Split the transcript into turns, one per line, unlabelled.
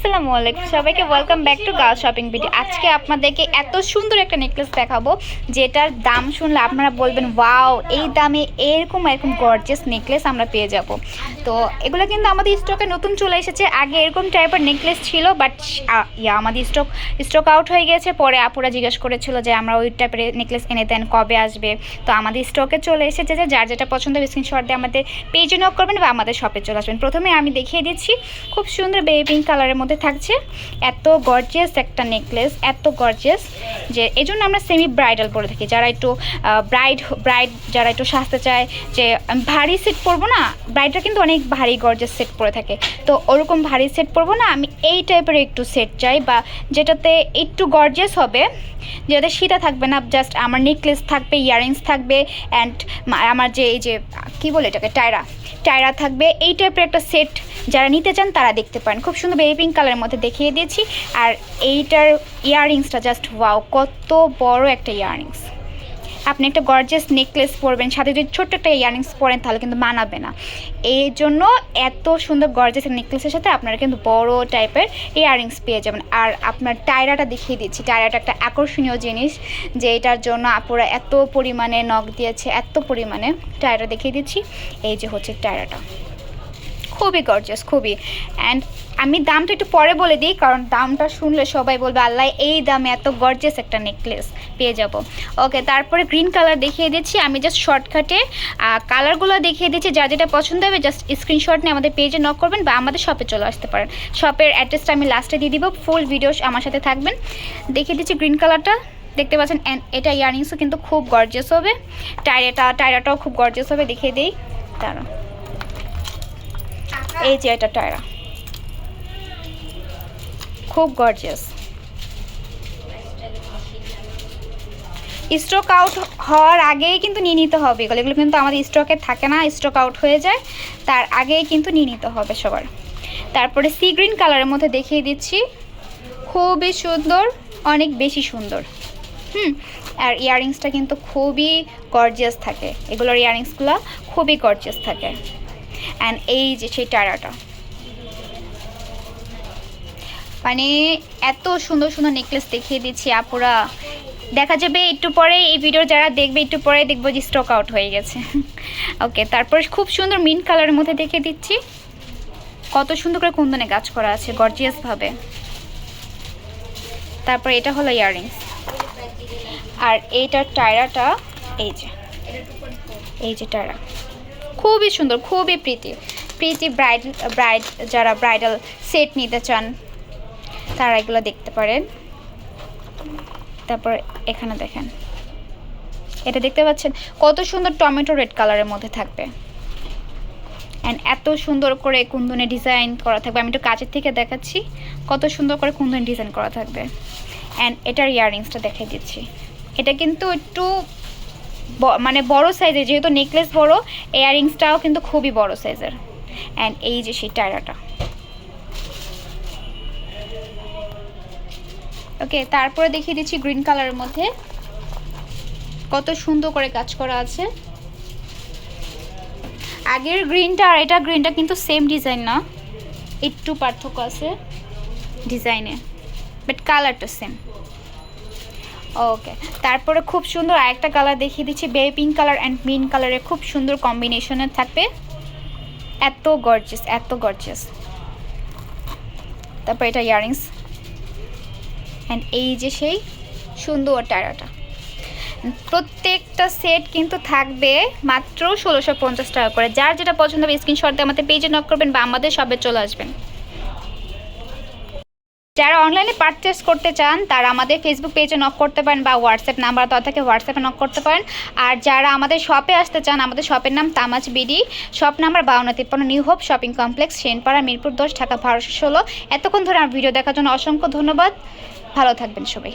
আসসালামু আলাইকুম সবাইকে welcome back to girl shopping video. আজকে আপনাদেরকে এত সুন্দর একটা নেকলেস দেখাবো যেটার দাম শুনলে আপনারা বলবেন ওয়াও, এই দামে এরকম গর্জিয়াস নেকলেস আমরা পেয়ে যাব। তো এগুলো কিন্তু আমাদের স্টকে নতুন চলে এসেছে। আগে এরকম টাইপের নেকলেস ছিল, বাট আমাদের স্টক আউট হয়ে গেছে। পরে আপুরা জিজ্ঞেস করেছিল যে আমরা ওই টাইপের নেকলেস এনে দেন, কবে আসবে। তো আমাদের স্টকে চলে এসেছে, যে যার যেটা পছন্দ স্ক্রিনশট দিয়ে আমাদের পেজে নক করবেন বা আমাদের শপে চলে আসবেন। প্রথমে আমি দেখিয়ে দিচ্ছি, খুব সুন্দর বেবি পিঙ্ক কালারের মধ্যে থাকছে। এত গর্জিয়াস একটা নেকলেস, এত গর্জিয়াস যে এই জন্য আমরা সেমি ব্রাইডাল বলে থাকি। যারা একটু ব্রাইড যারা একটু সাজতে চায়, যে ভারী সেট পরবো না, ব্রাইডরা কিন্তু অনেক ভারী গর্জিয়াস সেট পরে থাকে, তো ওরকম ভারী সেট পরবো না, আমি এই টাইপের একটু সেট চাই, বা যেটাতে একটু গর্জিয়াস হবে, যেটাতে সীতা থাকবে না, জাস্ট আমার নেকলেস থাকবে, ইয়াররিংস থাকবে, অ্যান্ড আমার যে এই যে কী বলে এটাকে টায়রা থাকবে। এই টাইপের একটা সেট যারা নিতে চান তারা দেখতে পারেন। খুব সুন্দর বেবি পিঙ্ক কালারের মধ্যে দেখিয়ে দিয়েছি। আর এইটার ইয়াররিংসটা জাস্ট ওয়াও, কত বড় একটা ইয়াররিংস। আপনি একটা গর্জিয়াস নেকলেস পরবেন, সাথে যদি ছোট্ট একটা ইয়াররিংস পরেন তাহলে কিন্তু মানাবে না। এই জন্য এত সুন্দর গর্জিয়াস নেকলেসের সাথে আপনারা কিন্তু বড় টাইপের ইয়াররিংস পেয়ে যাবেন। আর আপনার টায়রাটা দেখিয়ে দিচ্ছি। টায়রাটা একটা আকর্ষণীয় জিনিস, যে এটার জন্য আপুরা এত পরিমাণে নখ দিয়েছে, এত পরিমাণে। টায়রা দেখিয়ে দিচ্ছি, এই যে হচ্ছে টায়রাটা, খুবই গর্জিয়াস, খুবই। অ্যান্ড আমি দামটা একটু পরে বলে দিই, কারণ দামটা শুনলে সবাই বলবে আল্লাহ, এই দামে এত গর্জিয়াস একটা নেকলেস পেয়ে যাব। ওকে, তারপরে গ্রিন কালার দেখিয়ে দিচ্ছি। আমি জাস্ট শর্টকাটে কালারগুলো দেখিয়ে দিচ্ছি, যার যেটা পছন্দ হবে জাস্ট স্ক্রিনশট নিয়ে আমাদের পেজে নক করবেন বা আমাদের শপে চলে আসতে পারেন। শপের অ্যাড্রেসটা আমি লাস্টে দিয়ে দিব, ফুল ভিডিও আমার সাথে থাকবেন। দেখিয়ে দিচ্ছি গ্রিন কালারটা, দেখতে পাচ্ছেন। অ্যান্ড এটা ইয়াররিংসও কিন্তু খুব গর্জিয়াস হবে, টায়রাটাও খুব গর্জিয়াস হবে। দেখিয়ে দিই তারা, এই যে এটা টায়রা, খুব গর্জিয়াস। স্টক আউট হওয়ার আগেই কিন্তু নিয়ে নিতে হবে এগুলো কিন্তু আমাদের স্টকে থাকে না, স্টক আউট হয়ে যায়, তার আগেই কিন্তু নিয়ে নিতে হবে সবার। তারপরে সি গ্রিন কালারের মধ্যে দেখিয়ে দিচ্ছি, খুবই সুন্দর, অনেক বেশি সুন্দর। আর ইয়াররিংসটা কিন্তু খুবই গর্জিয়াস থাকে, এগুলোর ইয়াররিংসগুলো খুবই গর্জিয়াস থাকে। অ্যান্ড এই যে সেই টায়রাটা, মানে এত সুন্দর সুন্দর নেকলেস দেখিয়ে দিচ্ছি আপুরা। দেখা যাবে একটু পরে, এই ভিডিও যারা দেখবে একটু পরে দেখবো যে স্টক আউট হয়ে গেছে। ওকে, তারপর খুব সুন্দর মিন্ট কালারের মধ্যে দেখিয়ে দিচ্ছি, কত সুন্দর করে কুন্দনে কাজ করা আছে গর্জিয়াসভাবে। তারপর এটা হলো ইয়াররিংস। আর এইটার টায়রাটা, এই যে টায়রা, খুবই সুন্দর, খুবই প্রীতি ব্রাইড যারা ব্রাইডাল সেট নিতে চান তারা এগুলো দেখতে পারেন। তারপর এখানে দেখেন, এটা দেখতে পাচ্ছেন কত সুন্দর টমেটো রেড কালারের মধ্যে থাকবে। অ্যান্ড এত সুন্দর করে কুন্দনে ডিজাইন করা থাকবে। আমি একটু কাছের থেকে দেখাচ্ছি, কত সুন্দর করে কুন্দনে ডিজাইন করা থাকবে। অ্যান্ড এটার ইয়াররিংসটা দেখাই দিচ্ছি, এটা কিন্তু একটু মানে বড় সাইজের, যেহেতু নেকলেস বড়, ইয়াররিংসটাও কিন্তু খুবই বড় সাইজের। অ্যান্ড এই যে সেই টায়রাটা। ওকে, তারপরে দেখিয়ে দিচ্ছি গ্রিন কালারের মধ্যে, কত সুন্দর করে কাজ করা আছে। আগের গ্রিনটা আর এটা গ্রিনটা কিন্তু সেম ডিজাইন না, একটু পার্থক্য আছে ডিজাইনে, বাট কালারটা সেম। ওকে, তারপরে খুব সুন্দর আরেকটা কালার দেখিয়ে দিচ্ছি, baby pink colour and mint কালারের খুব সুন্দর কম্বিনেশনের থাকবে, এত গর্জিয়াস, এত গর্জিয়াস। তারপর এটা ইয়াররিংস। অ্যান্ড এই যে সেই সুন্দর টায়রাটা। প্রত্যেকটা সেট কিন্তু থাকবে মাত্র 1650 টাকা করে। যার যেটা পছন্দ হবে স্ক্রিনশট দিয়ে আমাদের পেজে নক করবেন বা আমাদের শপে চলে আসবেন। যারা অনলাইনে পারচেস করতে চান তারা আমাদের ফেসবুক পেজে নক করতে পারেন বা হোয়াটসঅ্যাপ নাম্বার দেওয়া থাকে, হোয়াটসঅ্যাপে নক করতে পারেন। আর যারা আমাদের শপে আসতে চান, আমাদের শপের নাম তামাজ BD, shop number 5253 new hope shopping complex, Senpara, Mirpur 10, Dhaka 1216। এতক্ষণ ধরে আমার ভিডিও দেখার জন্য অসংখ্য ধন্যবাদ। ভালো থাকবেন সবাই।